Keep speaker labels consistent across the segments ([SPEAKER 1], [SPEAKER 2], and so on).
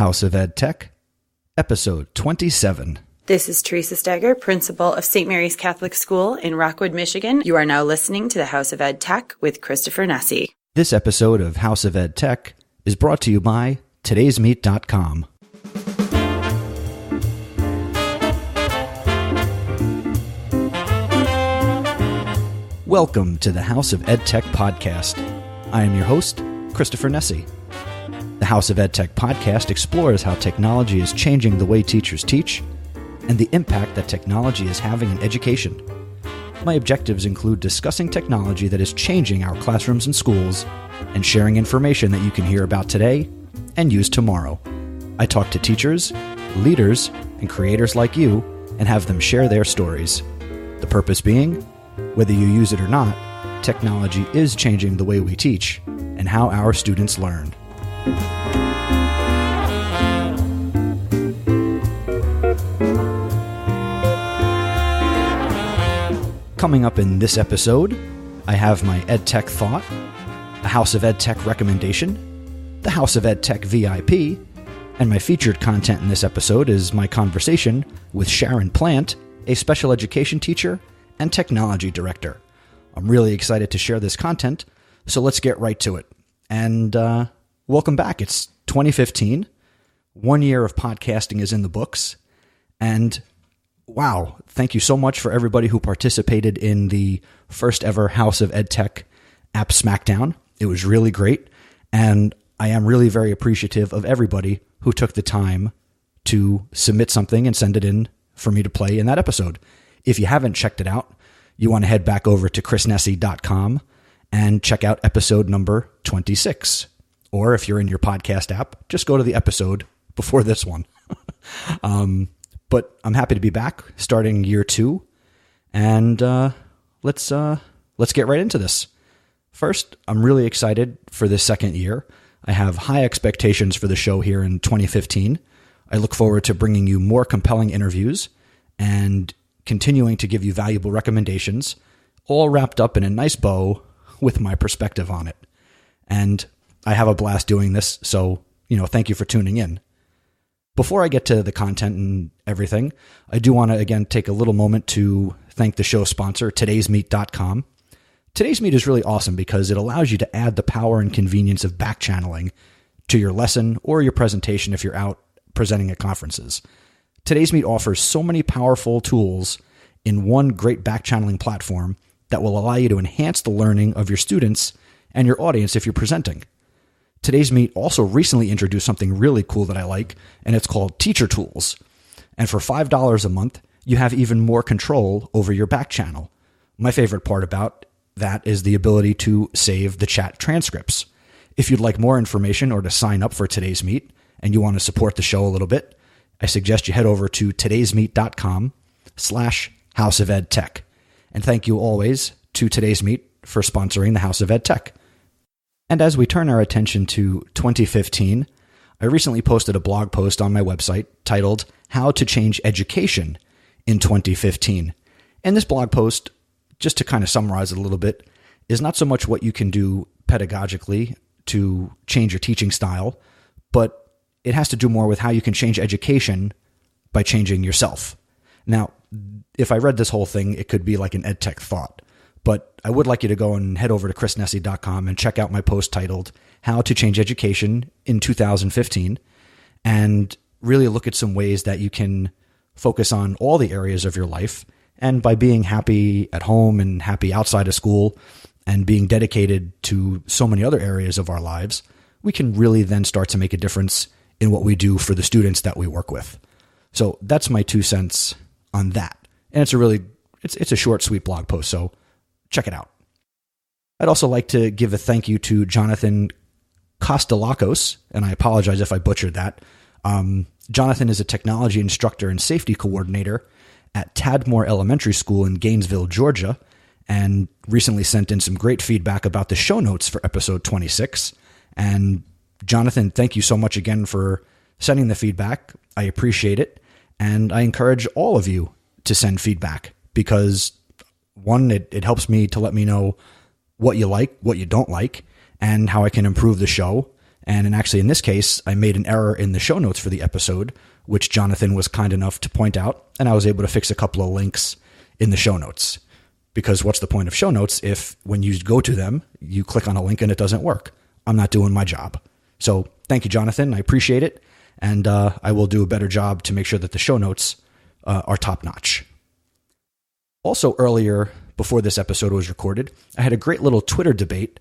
[SPEAKER 1] House of Ed Tech, Episode 27.
[SPEAKER 2] This is Teresa Steger, Principal of St. Mary's Catholic School in Rockwood, Michigan. You are now listening to the House of Ed Tech with Christopher Nesi.
[SPEAKER 1] This episode of House of Ed Tech is brought to you by Today'sMeet.com. Welcome to the House of Ed Tech podcast. I am your host, Christopher Nesi. The House of Ed Tech podcast explores how technology is changing the way teachers teach and the impact that technology is having in education. My objectives include discussing technology that is changing our classrooms and schools and sharing information that you can hear about today and use tomorrow. I talk to teachers, leaders, and creators like you and have them share their stories. The purpose being, whether you use it or not, technology is changing the way we teach and how our students learn. Coming up in this episode, I have my EdTech thought, a House of EdTech recommendation, the House of EdTech VIP, and my featured content in this episode is my conversation with Sharon Plant, a special education teacher and technology director. I'm really excited to share this content, so let's get right to it. And welcome back. It's 2015. 1 year of podcasting is in the books. And wow, thank you so much for everybody who participated in the first ever House of EdTech App Smackdown. It was really great. And I am really very appreciative of everybody who took the time to submit something and send it in for me to play in that episode. If you haven't checked it out, you want to head back over to chrisnesi.com and check out episode number 26. Or if you're in your podcast app, just go to the episode before this one. But I'm happy to be back starting year 2. And let's get right into this. First, I'm really excited for this second year. I have high expectations for the show here in 2015. I look forward to bringing you more compelling interviews and continuing to give you valuable recommendations, all wrapped up in a nice bow with my perspective on it. And I have a blast doing this, so, thank you for tuning in. Before I get to the content and everything, I do want to, again, take a little moment to thank the show sponsor, Today'sMeet.com. Today's Meet is really awesome because it allows you to add the power and convenience of back-channeling to your lesson or your presentation if you're out presenting at conferences. Today's Meet offers so many powerful tools in one great back-channeling platform that will allow you to enhance the learning of your students and your audience if you're presenting. Today's Meet also recently introduced something really cool that I like, and it's called Teacher Tools. And for $5 a month, you have even more control over your back channel. My favorite part about that is the ability to save the chat transcripts. If you'd like more information or to sign up for Today's Meet and you want to support the show a little bit, I suggest you head over to today'smeet.com/House of Ed Tech. And thank you always to Today's Meet for sponsoring the House of Ed Tech. And as we turn our attention to 2015, I recently posted a blog post on my website titled How to Change Education in 2015. And this blog post, just to kind of summarize it a little bit, is not so much what you can do pedagogically to change your teaching style, but it has to do more with how you can change education by changing yourself. Now, if I read this whole thing, it could be like an EdTech thought, but I would like you to go and head over to chrisnesi.com and check out my post titled How to Change Education in 2015 and really look at some ways that you can focus on all the areas of your life. And by being happy at home and happy outside of school and being dedicated to so many other areas of our lives, we can really then start to make a difference in what we do for the students that we work with. So that's my 2 cents on that. And it's a short, sweet blog post, so check it out. I'd also like to give a thank you to Jonathan Kostelakos, and I apologize if I butchered that. Jonathan is a technology instructor and safety coordinator at Tadmore Elementary School in Gainesville, Georgia, and recently sent in some great feedback about the show notes for episode 26. And Jonathan, thank you so much again for sending the feedback. I appreciate it. And I encourage all of you to send feedback because, one, it helps me to let me know what you like, what you don't like, and how I can improve the show. And actually, in this case, I made an error in the show notes for the episode, which Jonathan was kind enough to point out, and I was able to fix a couple of links in the show notes. Because what's the point of show notes if when you go to them, you click on a link and it doesn't work? I'm not doing my job. So thank you, Jonathan. I appreciate it. And I will do a better job to make sure that the show notes are top notch. Also, earlier, before this episode was recorded, I had a great little Twitter debate.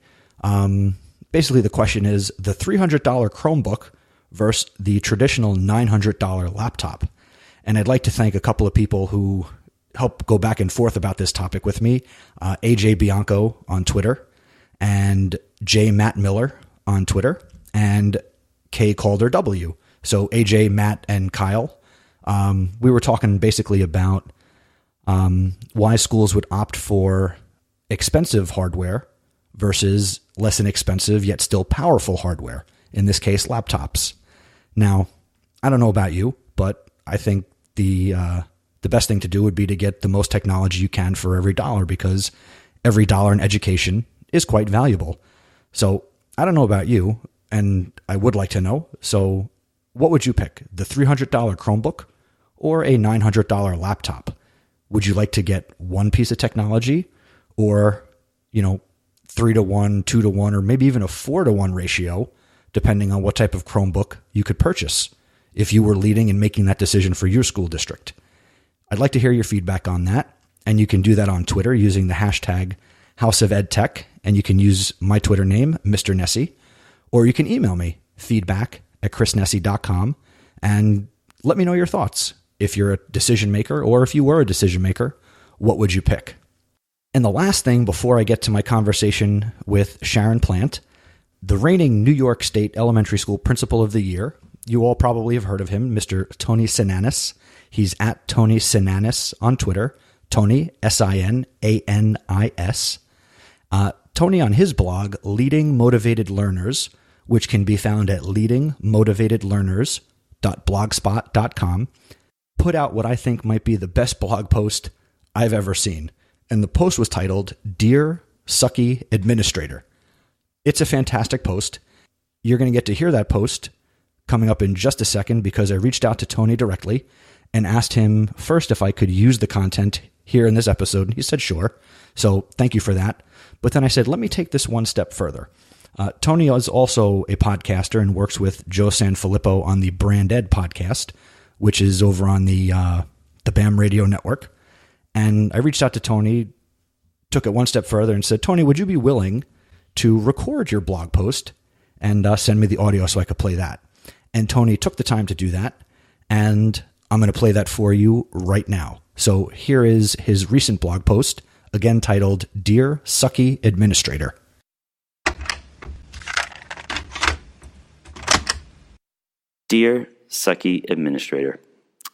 [SPEAKER 1] Basically, the question is the $300 Chromebook versus the traditional $900 laptop. And I'd like to thank a couple of people who helped go back and forth about this topic with me. AJ Bianco on Twitter, and J. Matt Miller on Twitter, and K. Calder W. So AJ, Matt, and Kyle. We were talking basically about why schools would opt for expensive hardware versus less inexpensive yet still powerful hardware, in this case, laptops. Now, I don't know about you, but I think the best thing to do would be to get the most technology you can for every dollar, because every dollar in education is quite valuable. So I don't know about you, and I would like to know. So what would you pick, the $300 Chromebook or a $900 laptop? Would you like to get one piece of technology, or, 3-to-1, 2-to-1, or maybe even a 4-to-1 ratio, depending on what type of Chromebook you could purchase if you were leading and making that decision for your school district? I'd like to hear your feedback on that, and you can do that on Twitter using the hashtag HouseOfEdTech, and you can use my Twitter name, Mr. Nesi, or you can email me, feedback@chrisnesi.com, and let me know your thoughts. If you're a decision maker, or if you were a decision maker, what would you pick? And the last thing before I get to my conversation with Sharon Plant, the reigning New York State Elementary School Principal of the Year, you all probably have heard of him, Mr. Tony Sinanis. He's at Tony Sinanis on Twitter, Tony, Sinanis. Tony on his blog, Leading Motivated Learners, which can be found at leadingmotivatedlearners.blogspot.com, put out what I think might be the best blog post I've ever seen. And the post was titled, Dear Sucky Administrator. It's a fantastic post. You're going to get to hear that post coming up in just a second, because I reached out to Tony directly and asked him first if I could use the content here in this episode. He said, sure. So thank you for that. But then I said, let me take this one step further. Tony is also a podcaster and works with Joe Sanfilippo on the Brand Ed podcast, which is over on the BAM Radio Network. And I reached out to Tony, took it one step further and said, Tony, would you be willing to record your blog post and send me the audio so I could play that? And Tony took the time to do that, and I'm going to play that for you right now. So here is his recent blog post, again titled, Dear Sucky Administrator.
[SPEAKER 3] Dear Sucky Administrator,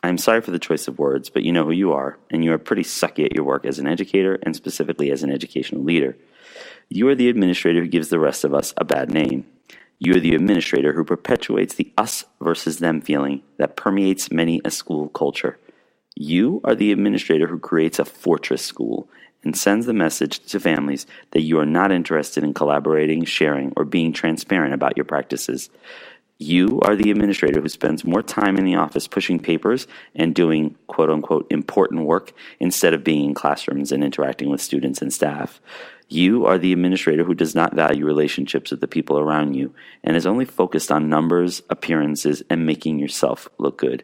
[SPEAKER 3] I'm sorry for the choice of words, but you know who you are, and you are pretty sucky at your work as an educator, and specifically as an educational leader. You are the administrator who gives the rest of us a bad name. You are the administrator who perpetuates the us versus them feeling that permeates many a school culture. You are the administrator who creates a fortress school and sends the message to families that you are not interested in collaborating, sharing, or being transparent about your practices. You are the administrator who spends more time in the office pushing papers and doing quote-unquote important work instead of being in classrooms and interacting with students and staff. You are the administrator who does not value relationships with the people around you and is only focused on numbers, appearances, and making yourself look good.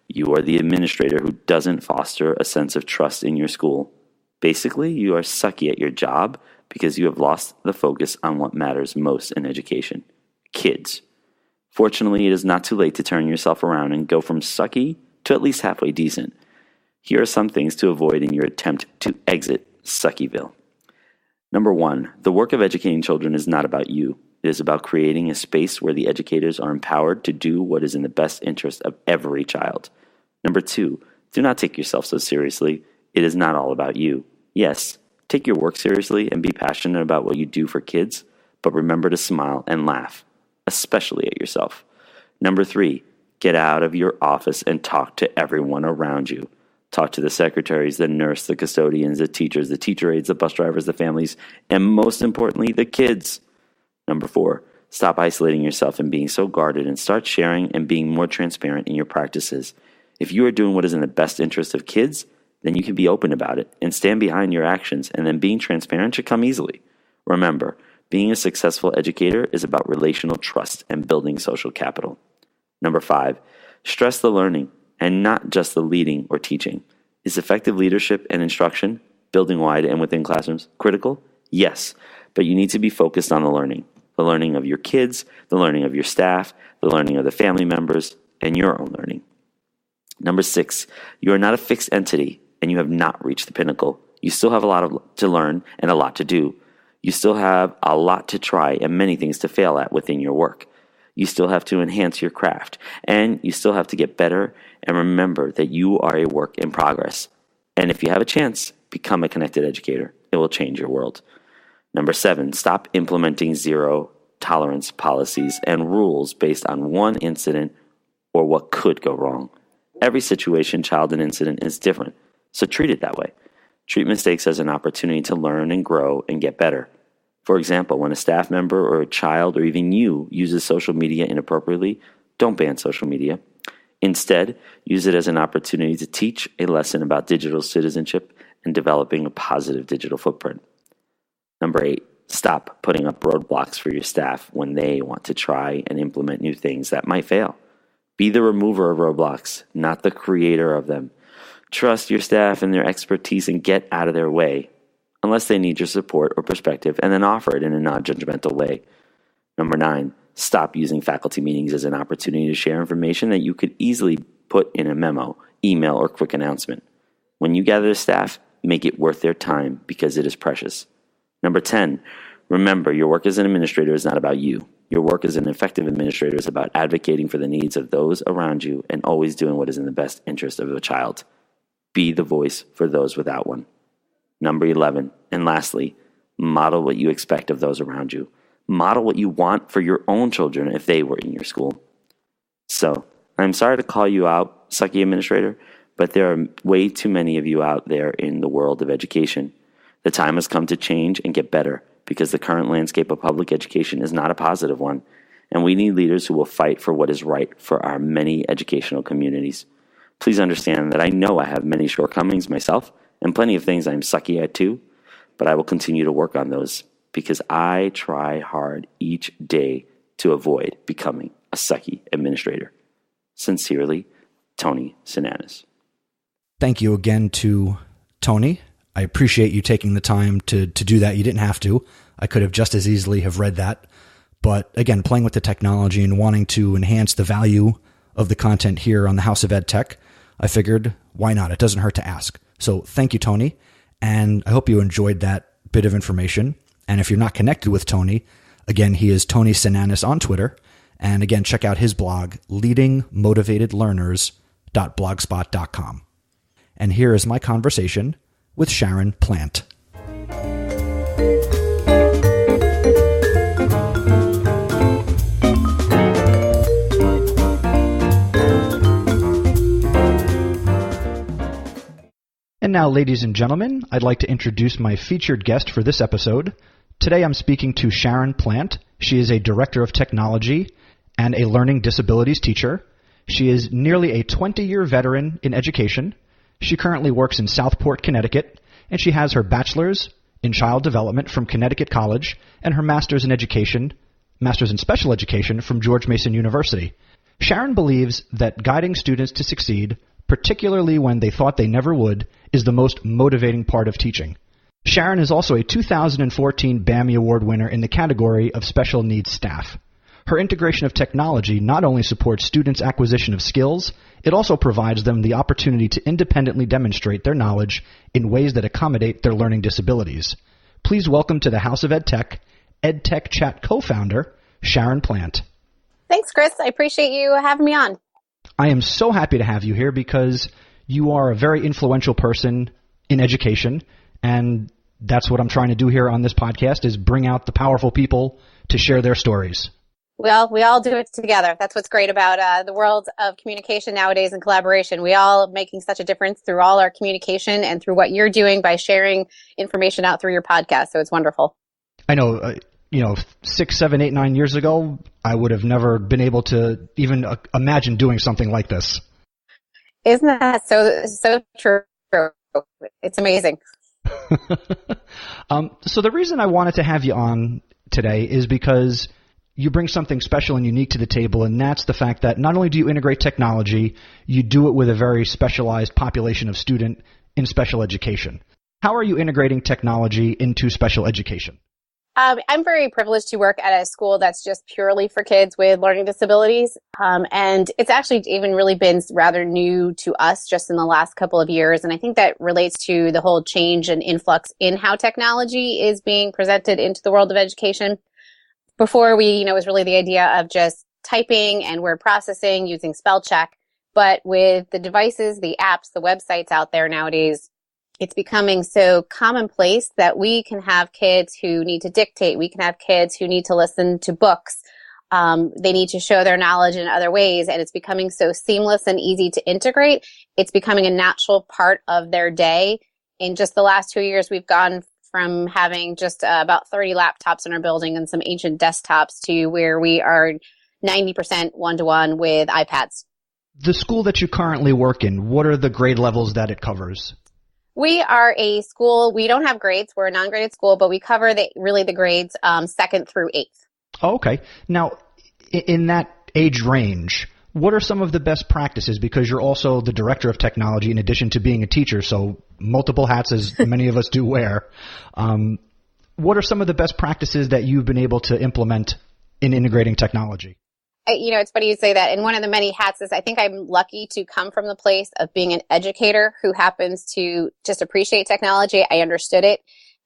[SPEAKER 3] You are the administrator who doesn't foster a sense of trust in your school. Basically, you are sucky at your job because you have lost the focus on what matters most in education: kids. Fortunately, it is not too late to turn yourself around and go from sucky to at least halfway decent. Here are some things to avoid in your attempt to exit Suckyville. Number 1, the work of educating children is not about you. It is about creating a space where the educators are empowered to do what is in the best interest of every child. Number 2, do not take yourself so seriously. It is not all about you. Yes, take your work seriously and be passionate about what you do for kids, but remember to smile and laugh, especially at yourself. Number 3, get out of your office and talk to everyone around you. Talk to the secretaries, the nurse, the custodians, the teachers, the teacher aides, the bus drivers, the families, and most importantly, the kids. Number 4, Stop isolating yourself and being so guarded and start sharing and being more transparent in your practices. If you are doing what is in the best interest of kids, then you can be open about it and stand behind your actions, and then being transparent should come easily. Remember, being a successful educator is about relational trust and building social capital. Number 5, stress the learning and not just the leading or teaching. Is effective leadership and instruction, building wide and within classrooms, critical? Yes, but you need to be focused on the learning of your kids, the learning of your staff, the learning of the family members, and your own learning. Number 6, you are not a fixed entity and you have not reached the pinnacle. You still have a lot to learn and a lot to do. You still have a lot to try and many things to fail at within your work. You still have to enhance your craft, and you still have to get better, and remember that you are a work in progress. And if you have a chance, become a connected educator. It will change your world. Number 7, stop implementing zero tolerance policies and rules based on one incident or what could go wrong. Every situation, child, and incident is different, so treat it that way. Treat mistakes as an opportunity to learn and grow and get better. For example, when a staff member or a child or even you uses social media inappropriately, don't ban social media. Instead, use it as an opportunity to teach a lesson about digital citizenship and developing a positive digital footprint. Number 8, stop putting up roadblocks for your staff when they want to try and implement new things that might fail. Be the remover of roadblocks, not the creator of them. Trust your staff and their expertise and get out of their way, unless they need your support or perspective, and then offer it in a non-judgmental way. Number 9, stop using faculty meetings as an opportunity to share information that you could easily put in a memo, email, or quick announcement. When you gather the staff, make it worth their time because it is precious. Number 10, remember your work as an administrator is not about you. Your work as an effective administrator is about advocating for the needs of those around you and always doing what is in the best interest of a child. Be the voice for those without one. Number 11, and lastly, model what you expect of those around you. Model what you want for your own children if they were in your school. So, I'm sorry to call you out, sucky administrator, but there are way too many of you out there in the world of education. The time has come to change and get better because the current landscape of public education is not a positive one, and we need leaders who will fight for what is right for our many educational communities. Please understand that I know I have many shortcomings myself and plenty of things I'm sucky at too, but I will continue to work on those because I try hard each day to avoid becoming a sucky administrator. Sincerely, Tony Sinanis.
[SPEAKER 1] Thank you again to Tony. I appreciate you taking the time to do that. You didn't have to. I could have just as easily have read that. But again, playing with the technology and wanting to enhance the value of the content here on the House of Ed Tech, I figured, why not? It doesn't hurt to ask. So thank you, Tony. And I hope you enjoyed that bit of information. And if you're not connected with Tony, again, he is Tony Sinanis on Twitter. And again, check out his blog, leadingmotivatedlearners.blogspot.com. And here is my conversation with Sharon Plant. And now, ladies and gentlemen, I'd like to introduce my featured guest for this episode. Today I'm speaking to Sharon Plant. She is a director of technology and a learning disabilities teacher. She is nearly a 20-year veteran in education. She currently works in Southport, Connecticut, and she has her bachelor's in child development from Connecticut College and her master's in special education from George Mason University. Sharon believes that guiding students to succeed, particularly when they thought they never would, is the most motivating part of teaching. Sharon is also a 2014 BAMI Award winner in the category of special needs staff. Her integration of technology not only supports students' acquisition of skills, it also provides them the opportunity to independently demonstrate their knowledge in ways that accommodate their learning disabilities. Please welcome to the House of Ed Tech, EdTech Chat co-founder, Sharon Plant.
[SPEAKER 4] Thanks, Chris. I appreciate you having me on.
[SPEAKER 1] I am so happy to have you here because you are a very influential person in education, and that's what I'm trying to do here on this podcast is bring out the powerful people to share their stories.
[SPEAKER 4] We all do it together. That's what's great about the world of communication nowadays and collaboration. We all making such a difference through all our communication and through what you're doing by sharing information out through your podcast. So it's wonderful.
[SPEAKER 1] I know 6, 7, 8, 9 years ago, I would have never been able to even imagine doing something like this.
[SPEAKER 4] Isn't that so true? It's amazing.
[SPEAKER 1] So the reason I wanted to have you on today is because you bring something special and unique to the table, and that's the fact that not only do you integrate technology, you do it with a very specialized population of student in special education. How are you integrating technology into special education?
[SPEAKER 4] I'm very privileged to work at a school that's just purely for kids with learning disabilities. And it's actually even really been rather new to us just in the last couple of years. And I think that relates to the whole change and influx in how technology is being presented into the world of education. Before it was really the idea of just typing and word processing using spell check. But with the devices, the apps, the websites out there nowadays, it's becoming so commonplace that we can have kids who need to dictate. We can have kids who need to listen to books. They need to show their knowledge in other ways. And it's becoming so seamless and easy to integrate. It's becoming a natural part of their day. In just the last 2 years, we've gone from having just about 30 laptops in our building and some ancient desktops to where we are 90% one-to-one with iPads.
[SPEAKER 1] The school that you currently work in, what are the grade levels that it covers?
[SPEAKER 4] We are a school. We don't have grades. We're a non-graded school, but we cover the grades 2nd through 8th.
[SPEAKER 1] Oh, okay. Now, in that age range, what are some of the best practices? Because you're also the director of technology in addition to being a teacher, so multiple hats as many of us do wear. What are some of the best practices that you've been able to implement in integrating technology?
[SPEAKER 4] It's funny you say that. And one of the many hats is I think I'm lucky to come from the place of being an educator who happens to just appreciate technology. I understood it.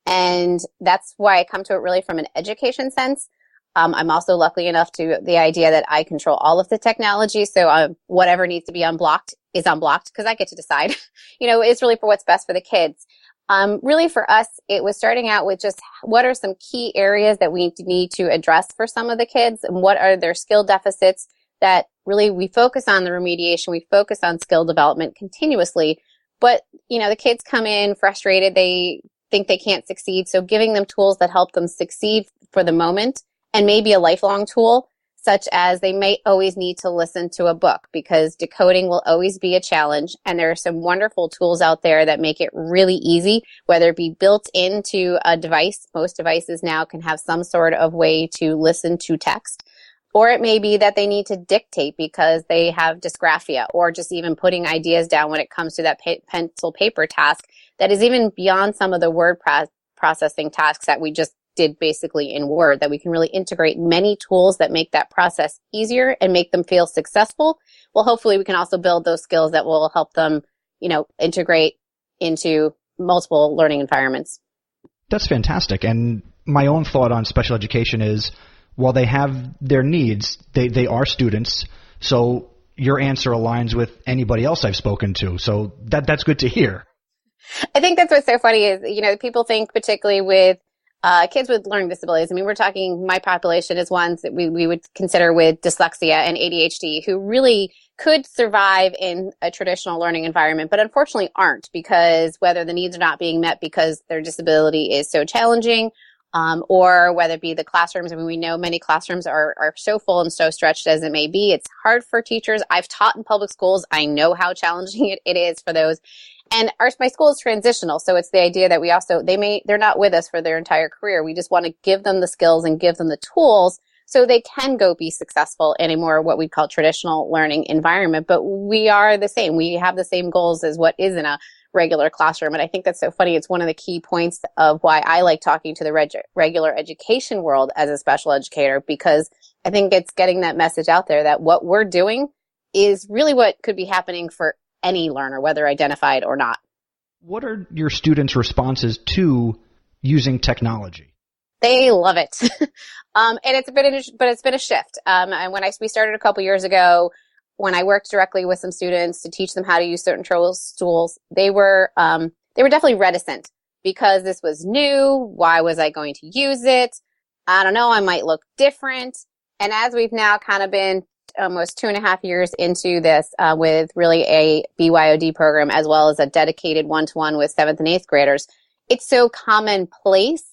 [SPEAKER 4] And that's why I come to it really from an education sense. I'm also lucky enough to the idea that I control all of the technology. So whatever needs to be unblocked is unblocked because I get to decide. It's really for what's best for the kids. Really for us, it was starting out with just what are some key areas that we need to address for some of the kids and what are their skill deficits that really we focus on the remediation, we focus on skill development continuously. But, the kids come in frustrated, they think they can't succeed. So giving them tools that help them succeed for the moment and maybe a lifelong tool, such as they may always need to listen to a book because decoding will always be a challenge. And there are some wonderful tools out there that make it really easy, whether it be built into a device. Most devices now can have some sort of way to listen to text. Or it may be that they need to dictate because they have dysgraphia or just even putting ideas down when it comes to that pencil paper task that is even beyond some of the word processing tasks that we just did basically in Word, that we can really integrate many tools that make that process easier and make them feel successful. Well, hopefully we can also build those skills that will help them, integrate into multiple learning environments.
[SPEAKER 1] That's fantastic. And my own thought on special education is, while they have their needs, they are students. So your answer aligns with anybody else I've spoken to. So that's good to hear.
[SPEAKER 4] I think that's what's so funny is, people think particularly with kids with learning disabilities. I mean, we're talking, my population is ones that we would consider with dyslexia and ADHD who really could survive in a traditional learning environment, but unfortunately aren't because whether the needs are not being met because their disability is so challenging, or whether it be the classrooms. I mean, we know many classrooms are so full and so stretched as it may be. It's hard for teachers. I've taught in public schools. I know how challenging it is for those. And my school is transitional. So it's the idea that we also, they're not with us for their entire career. We just want to give them the skills and give them the tools so they can go be successful in a more what we call traditional learning environment. But we are the same. We have the same goals as what is in a regular classroom. And I think that's so funny. It's one of the key points of why I like talking to the regular education world as a special educator, because I think it's getting that message out there that what we're doing is really what could be happening for any learner, whether identified or not.
[SPEAKER 1] What are your students' responses to using technology?
[SPEAKER 4] They love it. And it's been a shift. And when we started a couple years ago, when I worked directly with some students to teach them how to use certain tools, they were definitely reticent because this was new. Why was I going to use it? I don't know. I might look different. And as we've now kind of been almost 2.5 years into this, with really a BYOD program as well as a dedicated one-to-one with 7th and 8th graders, it's so commonplace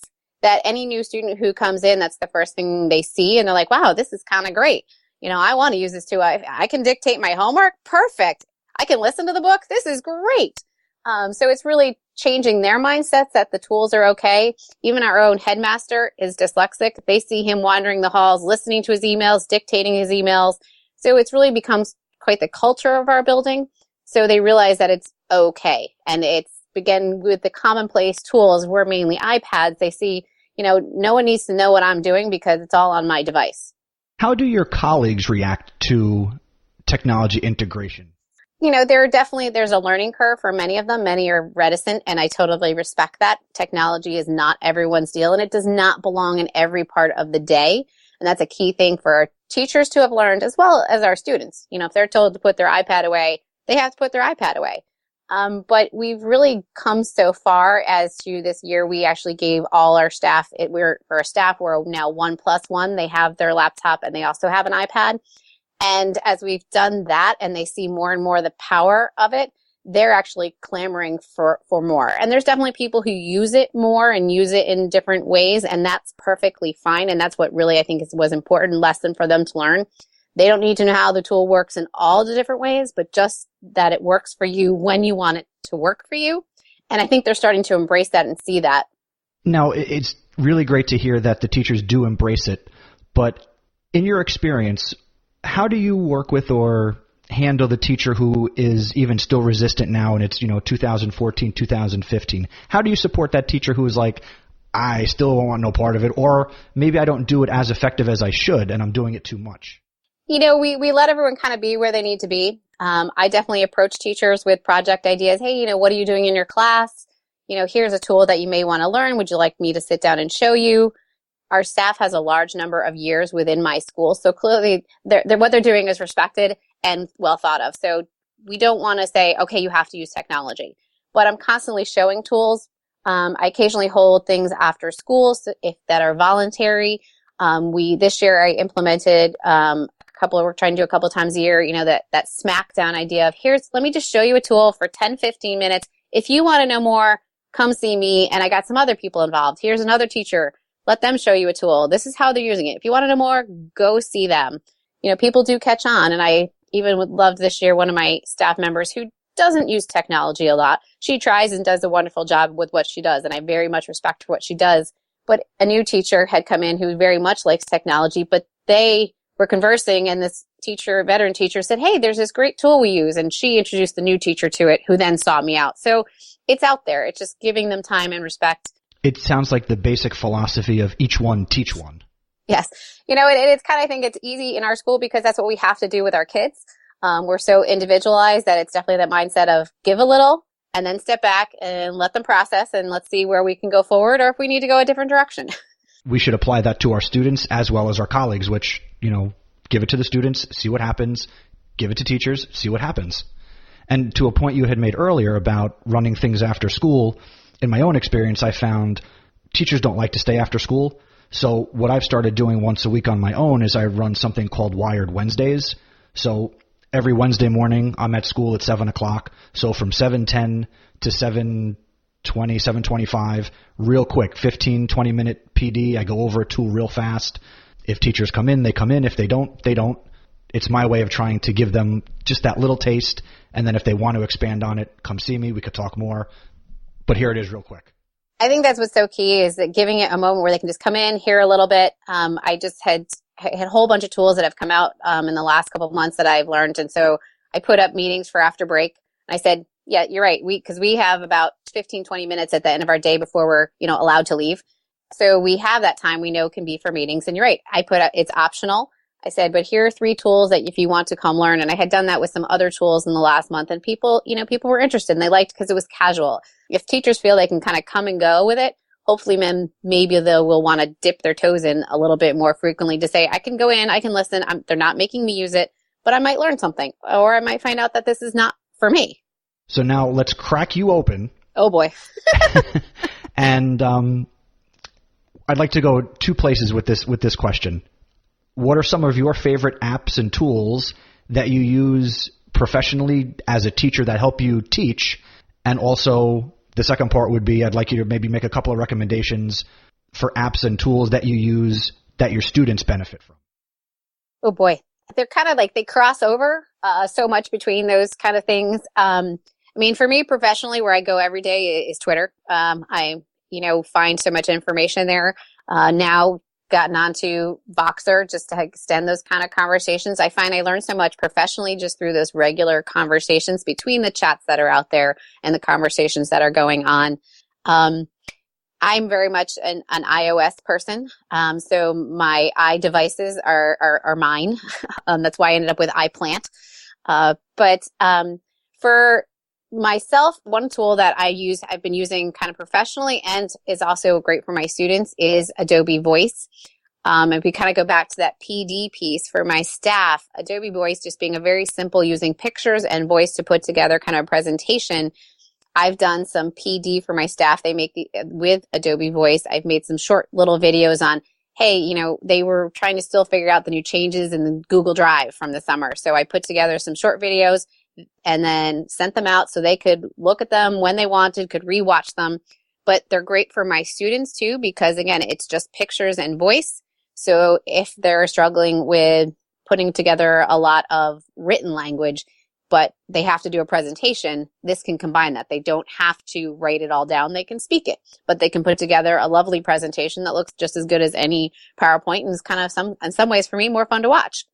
[SPEAKER 4] that any new student who comes in, that's the first thing they see. And they're like, wow, this is kind of great. I want to use this too. I can dictate my homework. Perfect. I can listen to the book. This is great. So it's really changing their mindsets that the tools are okay. Even our own headmaster is dyslexic. They see him wandering the halls, listening to his emails, dictating his emails. So it's really becomes quite the culture of our building. So they realize that it's okay. And it's, again, with the commonplace tools, we're mainly iPads. They see, no one needs to know what I'm doing because it's all on my device.
[SPEAKER 1] How do your colleagues react to technology integration?
[SPEAKER 4] There's a learning curve for many of them. Many are reticent, and I totally respect that. Technology is not everyone's deal, and it does not belong in every part of the day. And that's a key thing for our teachers to have learned, as well as our students. If they're told to put their iPad away, they have to put their iPad away. But we've really come so far as to this year, we actually gave all our staff, we're now 1+1. They have their laptop and they also have an iPad. And as we've done that and they see more and more the power of it, they're actually clamoring for more. And there's definitely people who use it more and use it in different ways. And that's perfectly fine. And that's what really I think was important lesson for them to learn. They don't need to know how the tool works in all the different ways, but just that it works for you when you want it to work for you. And I think they're starting to embrace that and see that.
[SPEAKER 1] Now, it's really great to hear that the teachers do embrace it. But in your experience, how do you work with or handle the teacher who is even still resistant now and it's, 2014, 2015? How do you support that teacher who is like, I still don't want no part of it, or maybe I don't do it as effective as I should and I'm doing it too much?
[SPEAKER 4] We let everyone kind of be where they need to be. I definitely approach teachers with project ideas. Hey, what are you doing in your class? Here's a tool that you may want to learn. Would you like me to sit down and show you? Our staff has a large number of years within my school. So clearly what they're doing is respected and well thought of. So we don't want to say, okay, you have to use technology, but I'm constantly showing tools. I occasionally hold things after school that are voluntary. This year I implemented, we're trying to do a couple of times a year, that smackdown idea of let me just show you a tool for 10, 15 minutes. If you want to know more, come see me. And I got some other people involved. Here's another teacher. Let them show you a tool. This is how they're using it. If you want to know more, go see them. People do catch on. And I even loved this year one of my staff members who doesn't use technology a lot. She tries and does a wonderful job with what she does. And I very much respect what she does. But a new teacher had come in who very much likes technology, but they were conversing and this veteran teacher said, hey, there's this great tool we use. And she introduced the new teacher to it who then sought me out. So it's out there. It's just giving them time and respect.
[SPEAKER 1] It sounds like the basic philosophy of each one, teach one.
[SPEAKER 4] Yes. It's kind of, I think it's easy in our school because that's what we have to do with our kids. We're so individualized that it's definitely that mindset of give a little and then step back and let them process and let's see where we can go forward or if we need to go a different direction.
[SPEAKER 1] We should apply that to our students as well as our colleagues, which, give it to the students, see what happens, give it to teachers, see what happens. And to a point you had made earlier about running things after school, in my own experience, I found teachers don't like to stay after school. So what I've started doing once a week on my own is I run something called Wired Wednesdays. So every Wednesday morning, I'm at school at 7 o'clock. So from 7:10 to 7:20, 7:25, real quick, 15, 20-minute PD. I go over a tool real fast. If teachers come in, they come in. If they don't, they don't. It's my way of trying to give them just that little taste. And then if they want to expand on it, come see me. We could talk more. But here it is real quick.
[SPEAKER 4] I think that's what's so key is that giving it a moment where they can just come in, hear a little bit. I just had a whole bunch of tools that have come out in the last couple of months that I've learned. And so I put up meetings for after break. And I said, yeah, you're right. Because we have about 15, 20 minutes at the end of our day before we're, allowed to leave. So we have that time we know can be for meetings. And you're right. I put up, it's optional. I said, but here are 3 tools that if you want to come learn. And I had done that with some other tools in the last month and people were interested and they liked because it was casual. If teachers feel they can kind of come and go with it, hopefully maybe they will want to dip their toes in a little bit more frequently to say, I can go in, I can listen. They're not making me use it, but I might learn something or I might find out that this is not for me.
[SPEAKER 1] So now let's crack you open.
[SPEAKER 4] Oh boy.
[SPEAKER 1] And I'd like to go 2 places with this question. What are some of your favorite apps and tools that you use professionally as a teacher that help you teach? And also the second part would be I'd like you to maybe make a couple of recommendations for apps and tools that you use that your students benefit from?
[SPEAKER 4] Oh boy. They're kind of like, they cross over so much between those kind of things. I mean, for me professionally, where I go every day is Twitter. I, find so much information there. Now gotten onto Voxer just to extend those kind of conversations. I find I learn so much professionally just through those regular conversations between the chats that are out there and the conversations that are going on. I'm very much an iOS person. So my iDevices are mine. That's why I ended up with iPlant. But for myself, one tool that I've been using kind of professionally and is also great for my students is Adobe Voice. If we kind of go back to that PD piece for my staff, Adobe Voice just being a very simple using pictures and voice to put together kind of a presentation. I've done some PD for my staff. They make with Adobe Voice. I've made some short little videos on, hey, they were trying to still figure out the new changes in the Google Drive from the summer. So I put together some short videos and then sent them out so they could look at them when they wanted, could rewatch them. But they're great for my students too, because again, it's just pictures and voice. So if they're struggling with putting together a lot of written language, but they have to do a presentation, this can combine that. They don't have to write it all down. They can speak it, but they can put together a lovely presentation that looks just as good as any PowerPoint and is kind of in some ways for me, more fun to watch.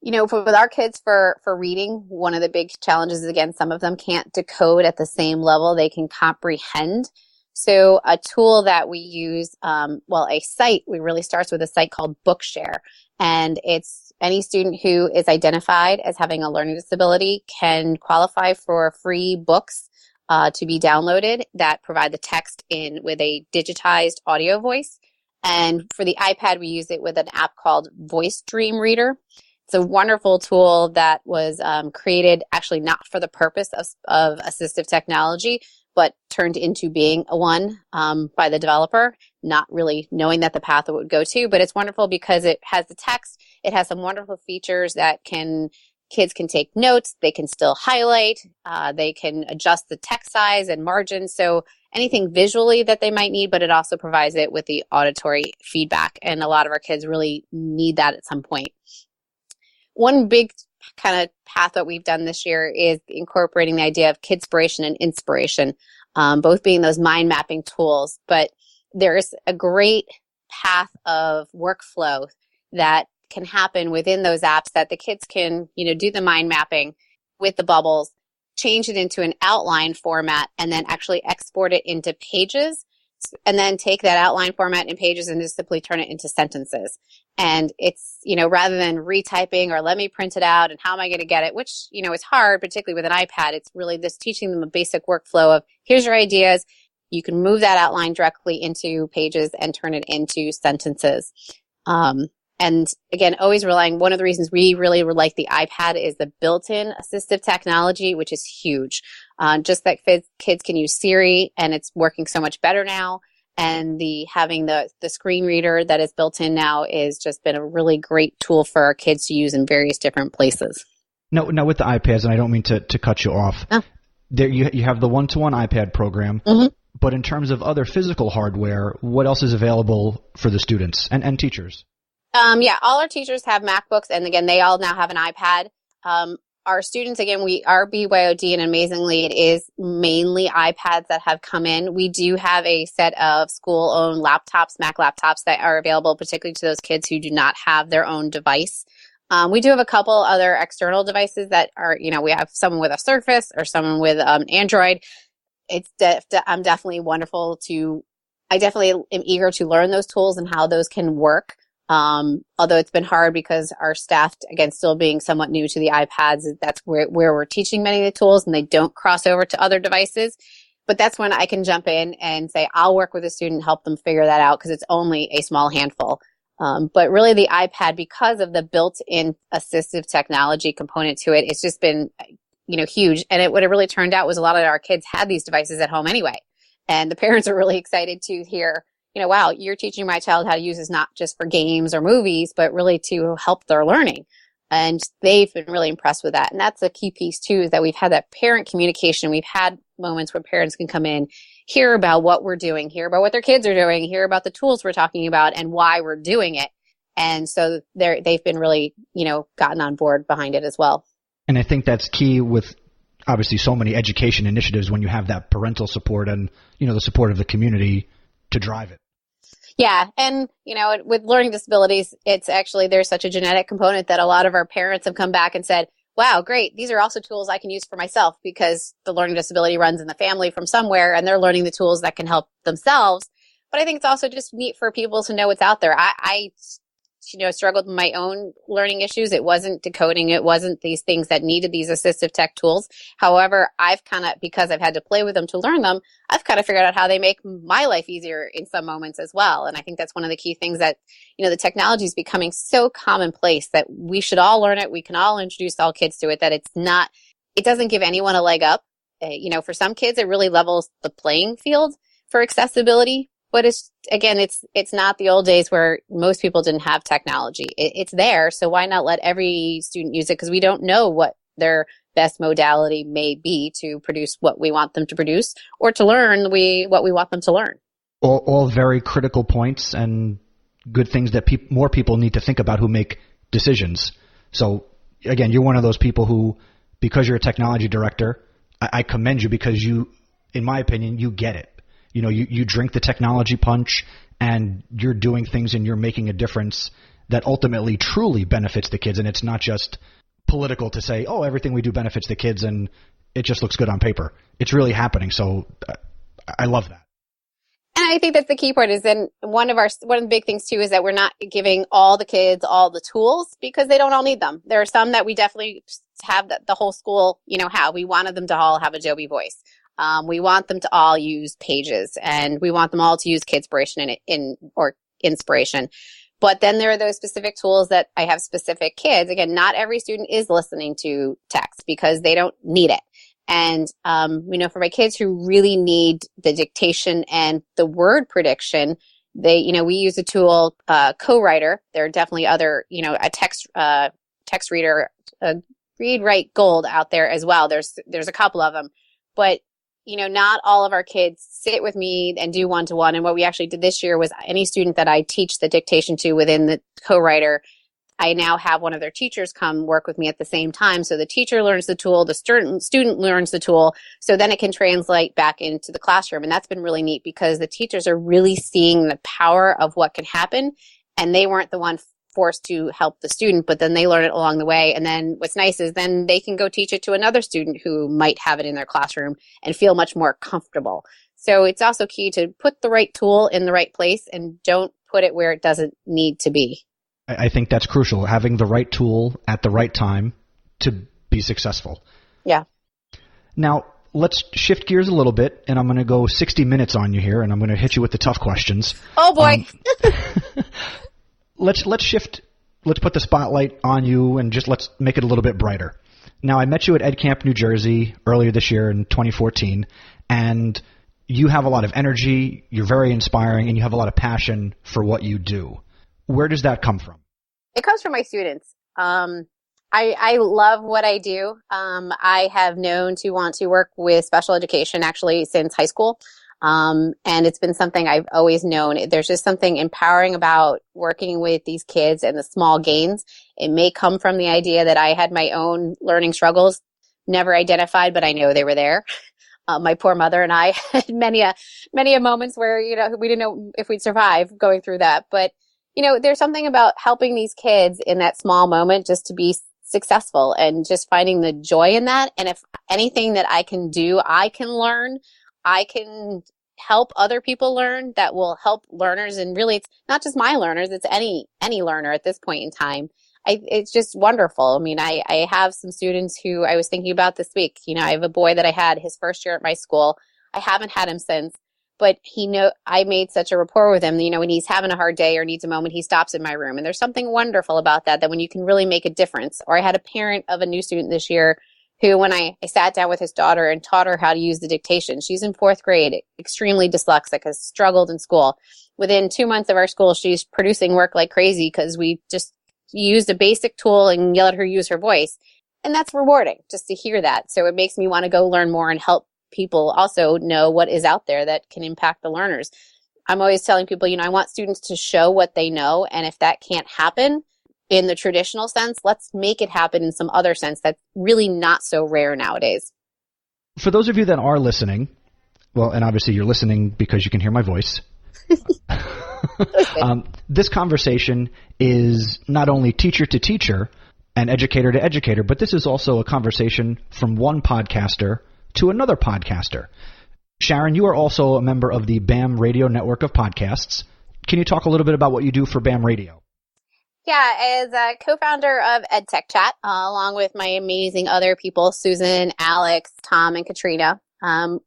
[SPEAKER 4] With our kids for reading, one of the big challenges is, again, some of them can't decode at the same level they can comprehend. So a tool that we use, a site, we really starts with a site called Bookshare. And it's any student who is identified as having a learning disability can qualify for free books to be downloaded that provide the text in with a digitized audio voice. And for the iPad, we use it with an app called Voice Dream Reader. It's a wonderful tool that was created actually not for the purpose of assistive technology, but turned into being one by the developer, not really knowing that the path it would go to. But it's wonderful because it has the text. It has some wonderful features that kids can take notes. They can still highlight. They can adjust the text size and margin. So anything visually that they might need, but it also provides it with the auditory feedback. And a lot of our kids really need that at some point. One big kind of path that we've done this year is incorporating the idea of kidspiration and inspiration, both being those mind mapping tools. But there's a great path of workflow that can happen within those apps that the kids can, do the mind mapping with the bubbles, change it into an outline format, and then actually export it into pages, and then take that outline format in pages and just simply turn it into sentences. And it's, rather than retyping or let me print it out and how am I going to get it, which, is hard, particularly with an iPad. It's really just teaching them a basic workflow of here's your ideas. You can move that outline directly into pages and turn it into sentences. And again, always relying, one of the reasons we really like the iPad is the built-in assistive technology, which is huge. Just that kids can use Siri, and it's working so much better now. And having the screen reader that is built in now is just been a really great tool for our kids to use in various different places.
[SPEAKER 1] Now with the iPads, and I don't mean to cut you off, there you have the one-to-one iPad program, but in terms of other physical hardware, what else is available for the students and teachers?
[SPEAKER 4] All our teachers have MacBooks, and again, they all now have an iPad. Our students, again, we are BYOD, and amazingly, it is mainly iPads that have come in. We do have a set of school-owned laptops, Mac laptops, that are available, particularly to those kids who do not have their own device. We do have a couple other external devices that are, we have someone with a Surface or someone with Android. It's I'm definitely I definitely am eager to learn those tools and how those can work. Although it's been hard because our staff, again, still being somewhat new to the iPads, that's where we're teaching many of the tools and they don't cross over to other devices. But that's when I can jump in and say, I'll work with a student, help them figure that out because it's only a small handful. But really the iPad, because of the built-in assistive technology component to it, it's just been, huge. And what it really turned out was a lot of our kids had these devices at home anyway. And the parents are really excited to hear, wow, you're teaching my child how to use this not just for games or movies, but really to help their learning. And they've been really impressed with that. And that's a key piece too, is that we've had that parent communication. We've had moments where parents can come in, hear about what we're doing, hear about what their kids are doing, hear about the tools we're talking about and why we're doing it. And so they've been really, gotten on board behind it as well.
[SPEAKER 1] And I think that's key with obviously so many education initiatives when you have that parental support and, the support of the community to drive it.
[SPEAKER 4] Yeah. And, with learning disabilities, it's actually, there's such a genetic component that a lot of our parents have come back and said, wow, great. These are also tools I can use for myself because the learning disability runs in the family from somewhere and they're learning the tools that can help themselves. But I think it's also just neat for people to know what's out there. I struggled with my own learning issues. It wasn't decoding. It wasn't these things that needed these assistive tech tools. However, because I've had to play with them to learn them, I've kind of figured out how they make my life easier in some moments as well. And I think that's one of the key things that, the technology is becoming so commonplace that we should all learn it. We can all introduce all kids to it, that it doesn't give anyone a leg up. For some kids, it really levels the playing field for accessibility. But it's not the old days where most people didn't have technology. It's there, so why not let every student use it? Because we don't know what their best modality may be to produce what we want them to produce or to learn what we want them to learn.
[SPEAKER 1] All very critical points and good things that more people need to think about who make decisions. So, again, you're one of those people who, because you're a technology director, I commend you because you, in my opinion, you get it. You drink the technology punch and you're doing things and you're making a difference that ultimately truly benefits the kids. And it's not just political to say, oh, everything we do benefits the kids and it just looks good on paper. It's really happening. So I love that.
[SPEAKER 4] And I think that's the key part is then one of the big things too is that we're not giving all the kids all the tools because they don't all need them. There are some that we definitely have the whole school, have. We wanted them to all have Adobe Voice. We want them to all use Pages and we want them all to use Kidspiration or Inspiration. But then there are those specific tools that I have specific kids. Again, not every student is listening to text because they don't need it. And, for my kids who really need the dictation and the word prediction, we use a tool, Co-Writer. There are definitely other, a text reader, Read Write Gold out there as well. There's a couple of them, but not all of our kids sit with me and do one-to-one. And what we actually did this year was any student that I teach the dictation to within the Co-Writer, I now have one of their teachers come work with me at the same time. So the teacher learns the tool, the student learns the tool, so then it can translate back into the classroom. And that's been really neat because the teachers are really seeing the power of what can happen. And they weren't the one forced to help the student, but then they learn it along the way. And then what's nice is then they can go teach it to another student who might have it in their classroom and feel much more comfortable. So it's also key to put the right tool in the right place and don't put it where it doesn't need to be.
[SPEAKER 1] I think that's crucial, having the right tool at the right time to be successful.
[SPEAKER 4] Yeah.
[SPEAKER 1] Now, let's shift gears a little bit, and I'm going to go 60 minutes on you here, and I'm going to hit you with the tough questions.
[SPEAKER 4] Oh, boy.
[SPEAKER 1] Let's shift. Let's put the spotlight on you, and just let's make it a little bit brighter. Now, I met you at Ed Camp, New Jersey, earlier this year in 2014, and you have a lot of energy, you're very inspiring, and you have a lot of passion for what you do. Where does that come from?
[SPEAKER 4] It comes from my students. I love what I do. I have known to want to work with special education actually since high school. And it's been something I've always known. There's just something empowering about working with these kids and the small gains. It may come from the idea that I had my own learning struggles, never identified, but I know they were there. My poor mother and I had many a moments where, we didn't know if we'd survive going through that. But there's something about helping these kids in that small moment just to be successful and just finding the joy in that. And if anything that I can do, I can learn, I can help other people learn that will help learners. And really, it's not just my learners, it's any learner at this point in time. It's just wonderful. I mean, I have some students who I was thinking about this week. I have a boy that I had his first year at my school. I haven't had him since. But I made such a rapport with him, when he's having a hard day or needs a moment, he stops in my room. And there's something wonderful about that when you can really make a difference. Or I had a parent of a new student this year who, when I sat down with his daughter and taught her how to use the dictation, she's in 4th grade, extremely dyslexic, has struggled in school. Within 2 months of our school, she's producing work like crazy because we just used a basic tool and you let her use her voice. And that's rewarding just to hear that. So it makes me want to go learn more and help people also know what is out there that can impact the learners. I'm always telling people, I want students to show what they know. And if that can't happen in the traditional sense, let's make it happen in some other sense that's really not so rare nowadays.
[SPEAKER 1] For those of you that are listening, well, and obviously you're listening because you can hear my voice. This conversation is not only teacher to teacher and educator to educator, but this is also a conversation from one podcaster to another podcaster. Sharon, you are also a member of the BAM Radio Network of Podcasts. Can you talk a little bit about what you do for BAM Radio?
[SPEAKER 4] Yeah, as a co-founder of EdTech Chat, along with my amazing other people, Susan, Alex, Tom, and Katrina,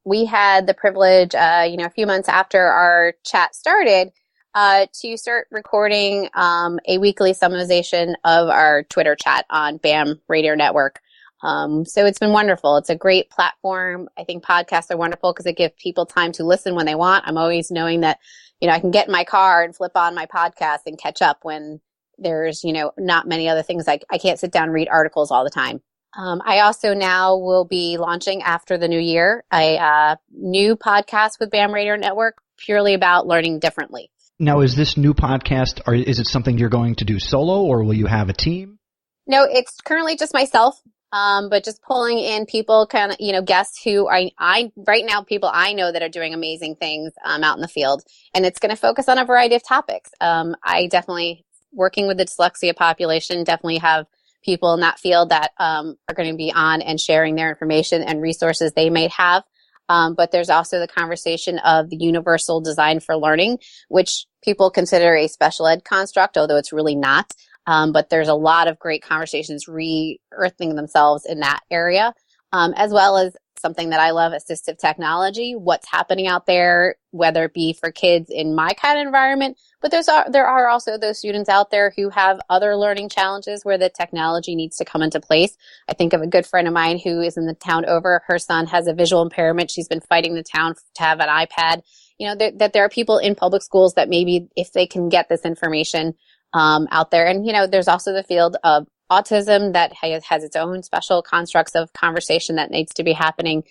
[SPEAKER 4] we had the privilege, a few months after our chat started, to start recording a weekly summarization of our Twitter chat on BAM Radio Network. So it's been wonderful. It's a great platform. I think podcasts are wonderful because it gives people time to listen when they want. I'm always knowing that, I can get in my car and flip on my podcast and catch up when there's, not many other things. I can't sit down and read articles all the time. I also now will be launching after the new year a new podcast with BAM Radio Network purely about learning differently.
[SPEAKER 1] Now, is this new podcast, or is it something you're going to do solo, or will you have a team?
[SPEAKER 4] No, it's currently just myself, but just pulling in people, kind of, guests who I right now, people I know that are doing amazing things out in the field. And it's going to focus on a variety of topics. I definitely, working with the dyslexia population, definitely have people in that field that are going to be on and sharing their information and resources they may have. But there's also the conversation of the universal design for learning, which people consider a special ed construct, although it's really not. But there's a lot of great conversations re-earthing themselves in that area, as well as something that I love, assistive technology, what's happening out there, whether it be for kids in my kind of environment. But there are also those students out there who have other learning challenges where the technology needs to come into place. I think of a good friend of mine who is in the town over. Her son has a visual impairment. She's been fighting the town to have an iPad. That there are people in public schools that maybe if they can get this information out there. And, there's also the field of autism that has its own special constructs of conversation that needs to be happening.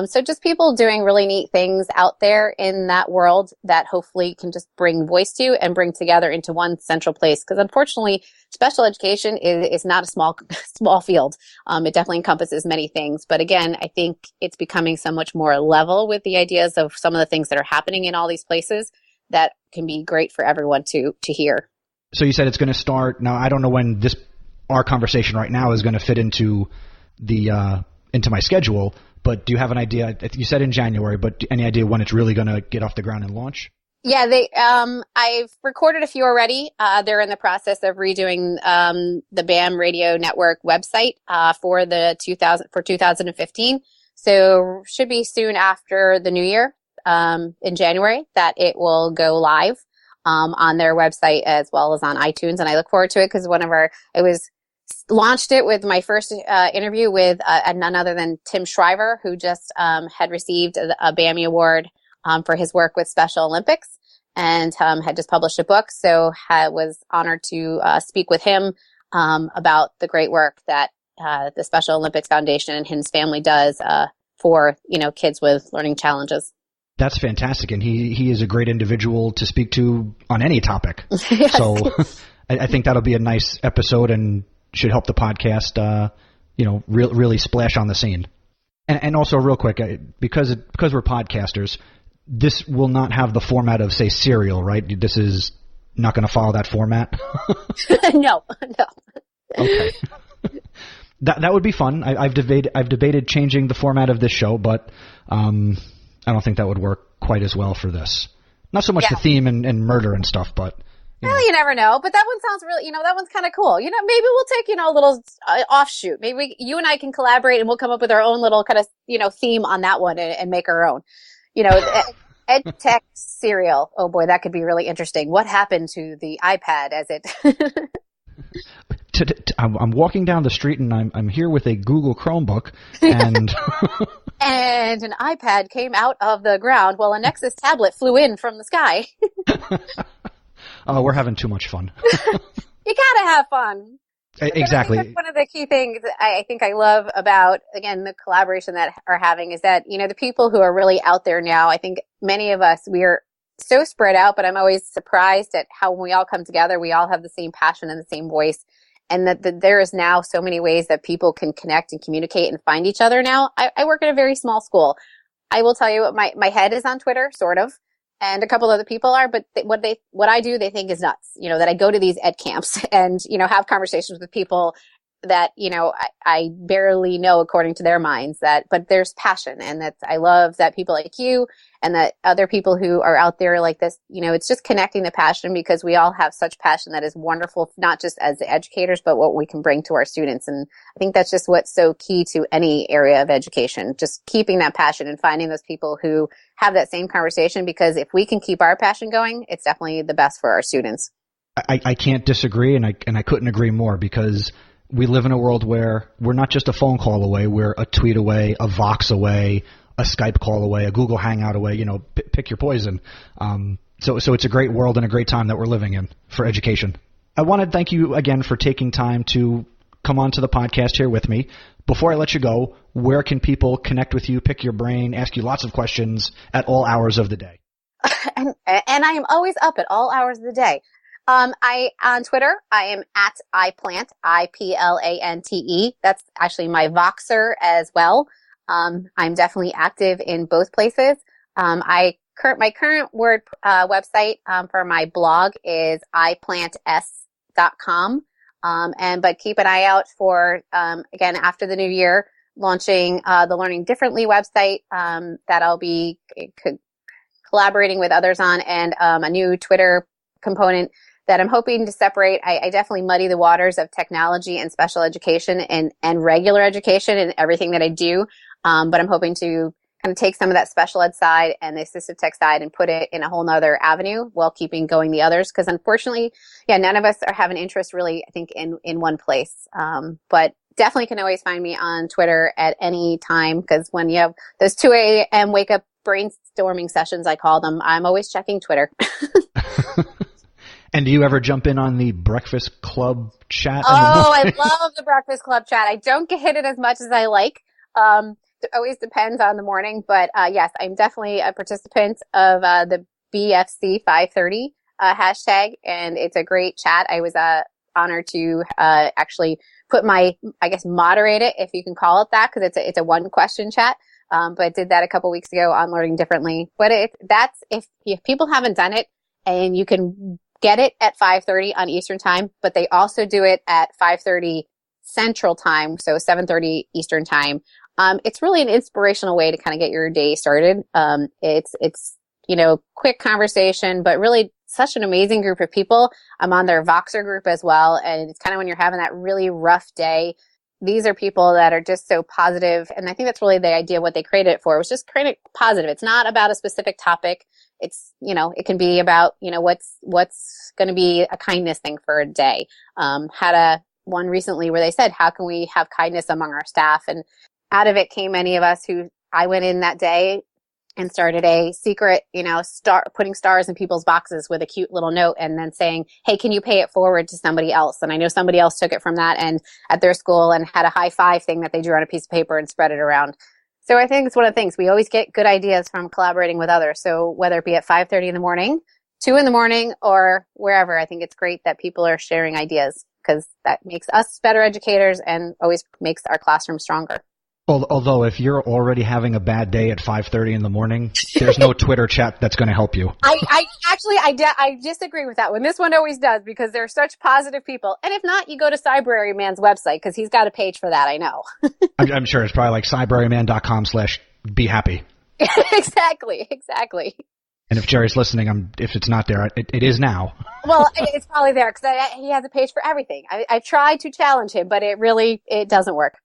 [SPEAKER 4] So just people doing really neat things out there in that world that hopefully can just bring voice to and bring together into one central place. Because unfortunately, special education is not a small field. It definitely encompasses many things. But again, I think it's becoming so much more level with the ideas of some of the things that are happening in all these places that can be great for everyone to hear.
[SPEAKER 1] So you said it's going to start. Now, I don't know when our conversation right now is going to fit into into my schedule, but do you have an idea? You said in January, but any idea when it's really going to get off the ground and launch?
[SPEAKER 4] Yeah, I've recorded a few already. They're in the process of redoing the BAM Radio Network website for 2015. So should be soon after the new year, in January, that it will go live on their website as well as on iTunes. And I look forward to it because launched it with my first interview with none other than Tim Shriver, who just had received a BAMI award for his work with Special Olympics and had just published a book. So was honored to speak with him about the great work that the Special Olympics Foundation and his family does for kids with learning challenges.
[SPEAKER 1] That's fantastic, and he is a great individual to speak to on any topic.
[SPEAKER 4] Yes.
[SPEAKER 1] So I think that'll be a nice episode and should help the podcast, really splash on the scene. And also, real quick, because we're podcasters, this will not have the format of, say, Serial, right? This is not going to follow that format.
[SPEAKER 4] No.
[SPEAKER 1] Okay. That would be fun. I've debated changing the format of this show, but I don't think that would work quite as well for this. Not so much the theme and murder and stuff, but.
[SPEAKER 4] Well, you never know. But that one sounds really, that one's kind of cool. Maybe we'll take, a little offshoot. Maybe you and I can collaborate and we'll come up with our own little kind of, theme on that one and make our own. EdTech Serial. Oh boy, that could be really interesting. What happened to the iPad as it?
[SPEAKER 1] I'm walking down the street and I'm here with a Google Chromebook and.
[SPEAKER 4] And an iPad came out of the ground while a Nexus tablet flew in from the sky.
[SPEAKER 1] Oh, we're having too much fun.
[SPEAKER 4] You gotta have fun.
[SPEAKER 1] Exactly.
[SPEAKER 4] That's one of the key things I think I love about, again, the collaboration that are having is that, the people who are really out there now, I think many of us, we are so spread out, but I'm always surprised at how when we all come together, we all have the same passion and the same voice. And that there is now so many ways that people can connect and communicate and find each other now. I work at a very small school. I will tell you my head is on Twitter, sort of. And a couple other people are, but what I do, they think is nuts. That I go to these ed camps and, have conversations with people that, I barely know according to their minds but there's passion. And I love that people like you and that other people who are out there like this, it's just connecting the passion because we all have such passion that is wonderful, not just as educators, but what we can bring to our students. And I think that's just what's so key to any area of education, just keeping that passion and finding those people who have that same conversation, because if we can keep our passion going, it's definitely the best for our students.
[SPEAKER 1] I can't disagree, and I couldn't agree more, because we live in a world where we're not just a phone call away, we're a tweet away, a Vox away, a Skype call away, a Google Hangout away, pick your poison. So it's a great world and a great time that we're living in for education. I want to thank you again for taking time to come on to the podcast here with me. Before I let you go, where can people connect with you, pick your brain, ask you lots of questions at all hours of the day?
[SPEAKER 4] And I am always up at all hours of the day. On Twitter, I am at iPlant, IPLANTE. That's actually my Voxer as well. I'm definitely active in both places. My current website for my blog is iplants.com. But keep an eye out for, again, after the new year, launching the Learning Differently website that I'll be collaborating with others on, and a new Twitter component that I'm hoping to separate. I definitely muddy the waters of technology and special education and regular education and everything that I do. But I'm hoping to kind of take some of that special ed side and the assistive tech side and put it in a whole nother avenue while keeping going the others. Because unfortunately, none of us have an interest really, I think, in one place. But definitely can always find me on Twitter at any time, because when you have those 2 a.m. wake up brainstorming sessions, I call them, I'm always checking Twitter.
[SPEAKER 1] And do you ever jump in on the Breakfast Club chat?
[SPEAKER 4] I love the Breakfast Club chat. I don't hit it as much as I like. It always depends on the morning. But yes, I'm definitely a participant of the BFC 530 hashtag. And it's a great chat. I was honored to actually moderate it, if you can call it that, because it's a one question chat. But did that a couple weeks ago on Learning Differently. But if people haven't done it, and you can get it at 5:30 on Eastern time, but they also do it at 5:30 Central time, so 7:30 Eastern time. It's really an inspirational way to kind of get your day started. It's quick conversation, but really such an amazing group of people. I'm on their Voxer group as well, and it's kind of when you're having that really rough day. These are people that are just so positive, and I think that's really the idea of what they created it for. It was just create it positive. It's not about a specific topic. It's, it can be about, what's going to be a kindness thing for a day. Had one recently where they said, how can we have kindness among our staff? And out of it came many of us I went in that day and started a secret, putting stars in people's boxes with a cute little note and then saying, hey, can you pay it forward to somebody else? And I know somebody else took it from that and at their school and had a high five thing that they drew on a piece of paper and spread it around. So I think it's one of the things we always get good ideas from collaborating with others. So whether it be at 5:30 in the morning, 2 in the morning, or wherever, I think it's great that people are sharing ideas, because that makes us better educators and always makes our classroom stronger.
[SPEAKER 1] Although if you're already having a bad day at 5:30 in the morning, there's no Twitter chat that's going to help you.
[SPEAKER 4] I disagree with that one. This one always does, because they're such positive people. And if not, you go to Cybrary Man's website, because he's got a page for that, I know.
[SPEAKER 1] I'm sure it's probably like cybraryman.com/behappy.
[SPEAKER 4] Exactly.
[SPEAKER 1] And if Jerry's listening, if it's not there, it is now.
[SPEAKER 4] Well, it's probably there, because he has a page for everything. I tried to challenge him, but it doesn't work.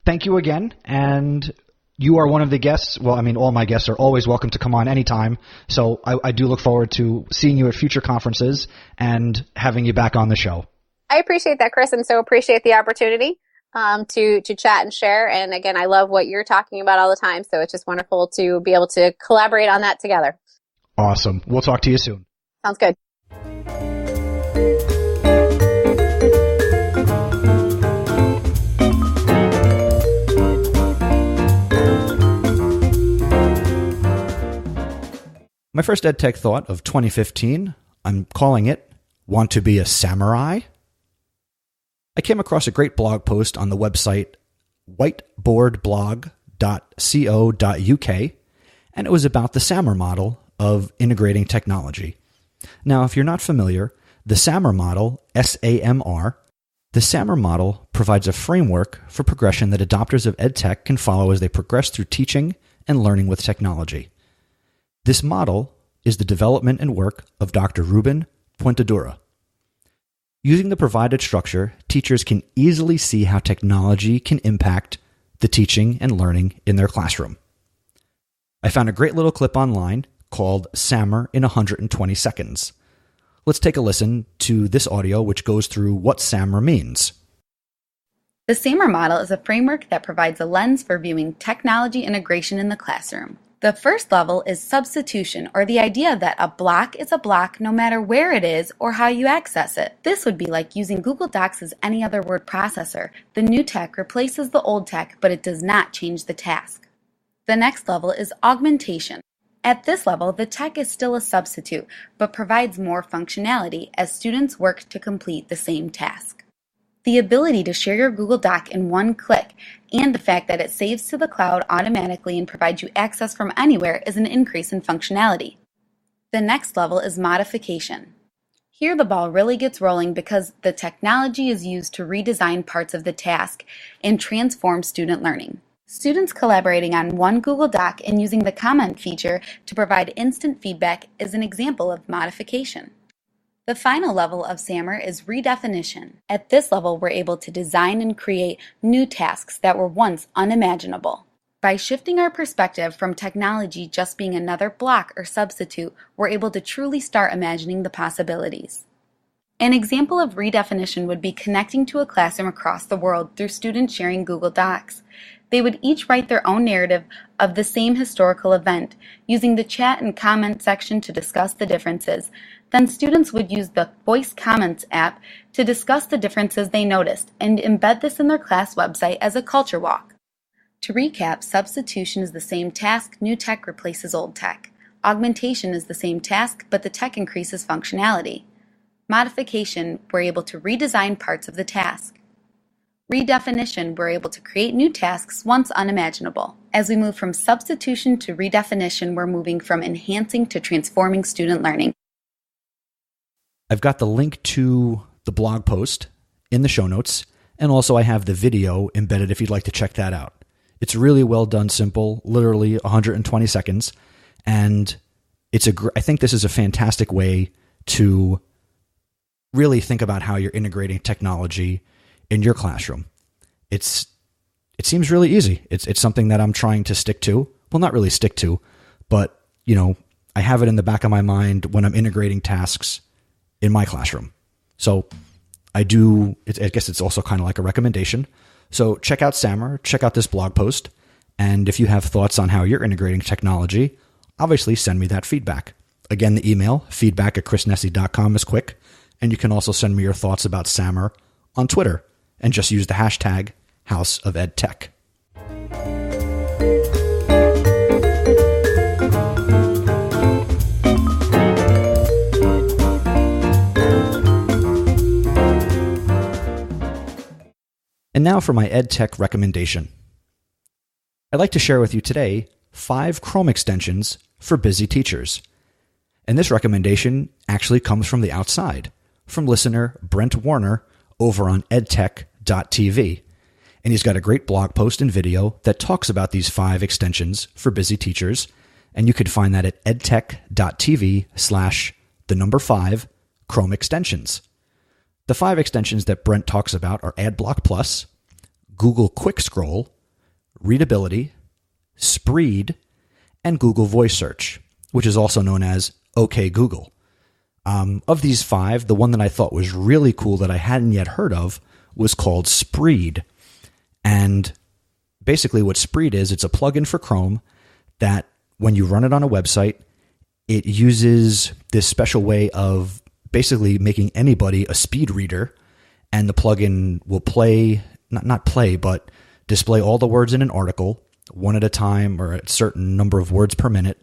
[SPEAKER 1] Thank you again, and you are one of the guests. Well, I mean, all my guests are always welcome to come on anytime, so I do look forward to seeing you at future conferences and having you back on the show.
[SPEAKER 4] I appreciate that, Chris, and so appreciate the opportunity to chat and share. And again, I love what you're talking about all the time, so it's just wonderful to be able to collaborate on that together.
[SPEAKER 1] Awesome. We'll talk to you soon.
[SPEAKER 4] Sounds good.
[SPEAKER 1] My first EdTech thought of 2015, I'm calling it, Want to be a Samurai? I came across a great blog post on the website whiteboardblog.co.uk, and it was about the SAMR model of integrating technology. Now, if you're not familiar, the SAMR model, S-A-M-R, the SAMR model provides a framework for progression that adopters of EdTech can follow as they progress through teaching and learning with technology. This model is the development and work of Dr. Ruben Puentedura. Using the provided structure, teachers can easily see how technology can impact the teaching and learning in their classroom. I found a great little clip online called SAMR in 120 Seconds. Let's take a listen to this audio, which goes through what SAMR means.
[SPEAKER 5] The SAMR model is a framework that provides a lens for viewing technology integration in the classroom. The first level is substitution, or the idea that a block is a block no matter where it is or how you access it. This would be like using Google Docs as any other word processor. The new tech replaces the old tech, but it does not change the task. The next level is augmentation. At this level, the tech is still a substitute, but provides more functionality as students work to complete the same task. The ability to share your Google Doc in one click and the fact that it saves to the cloud automatically and provides you access from anywhere is an increase in functionality. The next level is modification. Here the ball really gets rolling because the technology is used to redesign parts of the task and transform student learning. Students collaborating on one Google Doc and using the comment feature to provide instant feedback is an example of modification. The final level of SAMR is redefinition. At this level, we're able to design and create new tasks that were once unimaginable. By shifting our perspective from technology just being another block or substitute, we're able to truly start imagining the possibilities. An example of redefinition would be connecting to a classroom across the world through students sharing Google Docs. They would each write their own narrative of the same historical event, using the chat and comment section to discuss the differences. Then students would use the Voice Comments app to discuss the differences they noticed and embed this in their class website as a culture walk. To recap, substitution is the same task, new tech replaces old tech. Augmentation is the same task, but the tech increases functionality. Modification, we're able to redesign parts of the task. Redefinition, we're able to create new tasks once unimaginable. As we move from substitution to redefinition, we're moving from enhancing to transforming student learning.
[SPEAKER 1] I've got the link to the blog post in the show notes, and also I have the video embedded if you'd like to check that out. It's really well done, simple, literally 120 seconds, and I think this is a fantastic way to really think about how you're integrating technology in your classroom. It seems really easy. It's something that I'm trying to stick to. Well, not really stick to, but I have it in the back of my mind when I'm integrating tasks in my classroom. So I guess it's also kind of like a recommendation. So check out SAMR, check out this blog post, and if you have thoughts on how you're integrating technology, obviously send me that feedback. Again, the email, feedback@chrisnesi.com, is quick, and you can also send me your thoughts about SAMR on Twitter, and just use the hashtag House of Ed Tech. And now for my EdTech recommendation. I'd like to share with you today 5 Chrome extensions for busy teachers. And this recommendation actually comes from the outside, from listener Brent Warner over on edtech.tv. And he's got a great blog post and video that talks about these 5 extensions for busy teachers. And you can find that at edtech.tv/5 Chrome extensions. The 5 extensions that Brent talks about are AdBlock Plus, Google Quick Scroll, Readability, Spreed, and Google Voice Search, which is also known as OK Google. Of these 5, the one that I thought was really cool that I hadn't yet heard of was called Spreed. And basically what Spreed is, it's a plugin for Chrome that when you run it on a website, it uses this special way of basically making anybody a speed reader, and the plugin will but display all the words in an article one at a time or a certain number of words per minute,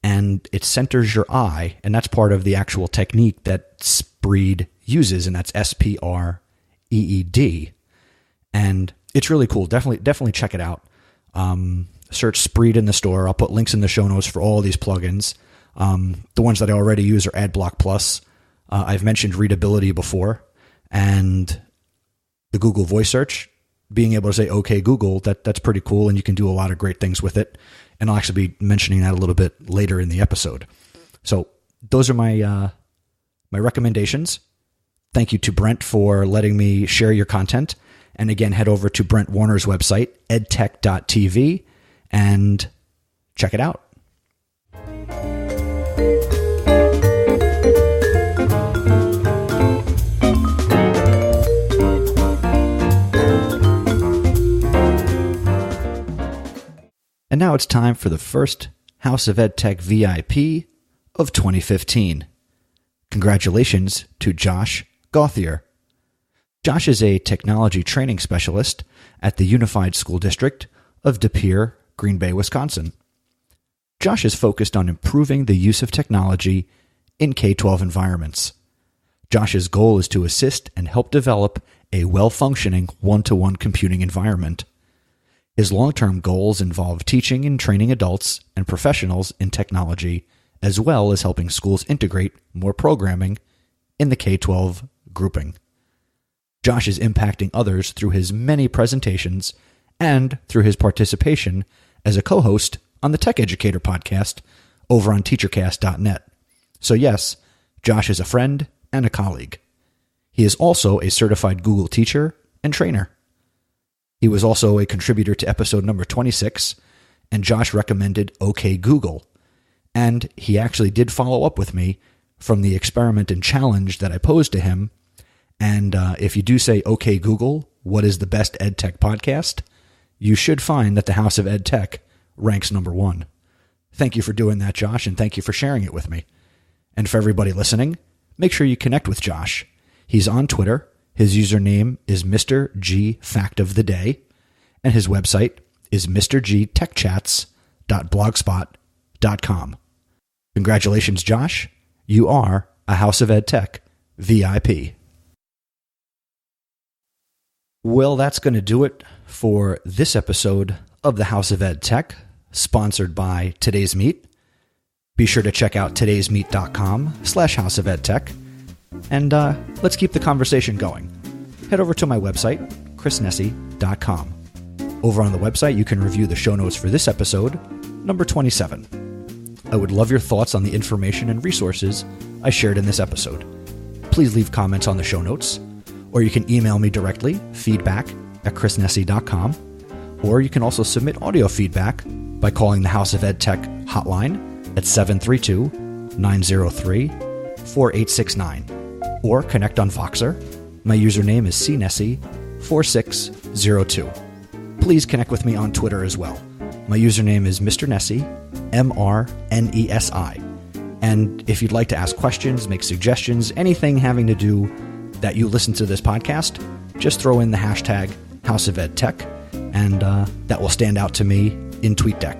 [SPEAKER 1] and it centers your eye, and that's part of the actual technique that Spreed uses, and that's SPREED. And it's really cool. Definitely check it out. Search Spreed in the store. I'll put links in the show notes for all these plugins. The ones that I already use are AdBlock Plus. I've mentioned readability before, and the Google voice search, being able to say, "Okay, Google," that's pretty cool, and you can do a lot of great things with it. And I'll actually be mentioning that a little bit later in the episode. So those are my recommendations. Thank you to Brent for letting me share your content. And again, head over to Brent Warner's website, edtech.tv, and check it out. And now it's time for the first House of EdTech VIP of 2015. Congratulations to Josh Gauthier. Josh is a technology training specialist at the Unified School District of De Pere, Green Bay, Wisconsin. Josh is focused on improving the use of technology in K-12 environments. Josh's goal is to assist and help develop a well-functioning one-to-one computing environment. His long-term goals involve teaching and training adults and professionals in technology, as well as helping schools integrate more programming in the K-12 grouping. Josh is impacting others through his many presentations and through his participation as a co-host on the Tech Educator podcast over on teachercast.net. So yes, Josh is a friend and a colleague. He is also a certified Google teacher and trainer. He was also a contributor to episode number 26, and Josh recommended OK Google. And he actually did follow up with me from the experiment and challenge that I posed to him. And if you do say, "Okay, Google, what is the best EdTech podcast?" you should find that the House of EdTech ranks number 1. Thank you for doing that, Josh, and thank you for sharing it with me. And for everybody listening, make sure you connect with Josh. He's on Twitter. His username is Mr. G Fact of the Day, and his website is mrgtechchats.blogspot.com. Congratulations, Josh. You are a House of EdTech VIP. Well, that's going to do it for this episode of the House of EdTech, sponsored by Today's Meet. Be sure to check out todaysmeet.com/House of EdTech, and let's keep the conversation going. Head over to my website, chrisnessy.com. Over on the website, you can review the show notes for this episode, number 27. I would love your thoughts on the information and resources I shared in this episode. Please leave comments on the show notes, or you can email me directly, feedback@chrisnessy.com, or you can also submit audio feedback by calling the House of EdTech hotline at 732-903-4869, or connect on Voxer. My username is cnessy4602. Please connect with me on Twitter as well. My username is Mr. Nessy, MRNESI. And if you'd like to ask questions, make suggestions, anything having to do that you listen to this podcast, just throw in the hashtag House of EdTech, and that will stand out to me in TweetDeck.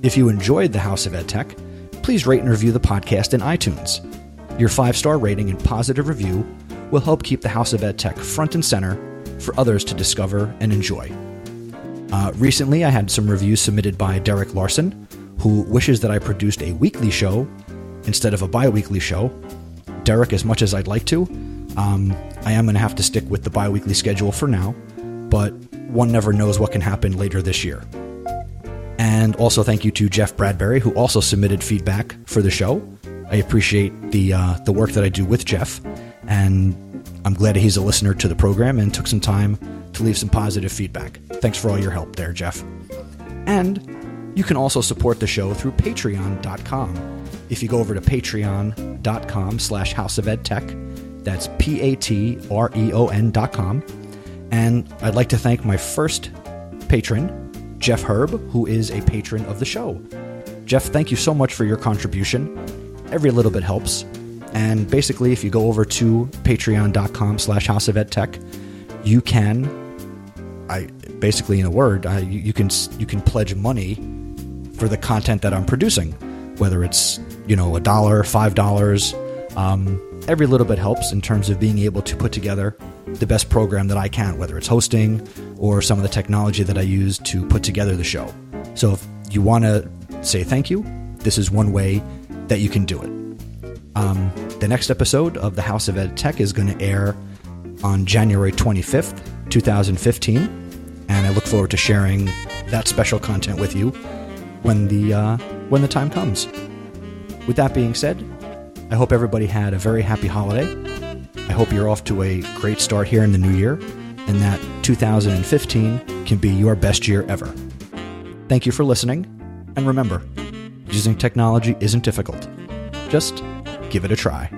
[SPEAKER 1] If you enjoyed the House of EdTech, please rate and review the podcast in iTunes. Your 5-star rating and positive review will help keep the House of EdTech front and center for others to discover and enjoy. Recently, I had some reviews submitted by Derek Larson, who wishes that I produced a weekly show instead of a bi-weekly show. Derek, as much as I'd like to, I am going to have to stick with the bi-weekly schedule for now, but one never knows what can happen later this year. And also thank you to Jeff Bradbury, who also submitted feedback for the show. I appreciate the work that I do with Jeff, and I'm glad he's a listener to the program and took some time to leave some positive feedback. Thanks for all your help there, Jeff. And you can also support the show through patreon.com. If you go over to patreon.com/House of EdTech, that's patreon.com. And I'd like to thank my first patron, Jeff Herb, who is a patron of the show. Jeff, thank you so much for your contribution. Every little bit helps. And basically, if you go over to patreon.com/House of EdTech, you can, basically in a word, you can pledge money for the content that I'm producing. whether it's, $1, $5. Every little bit helps in terms of being able to put together the best program that I can, whether it's hosting or some of the technology that I use to put together the show. So if you want to say thank you, this is one way that you can do it. The next episode of the House of Ed Tech is going to air on January 25th, 2015, and I look forward to sharing that special content with you when the time comes. With that being said, I hope everybody had a very happy holiday. I hope you're off to a great start here in the new year, and that 2015 can be your best year ever. Thank you for listening, and remember, using technology isn't difficult. Just give it a try.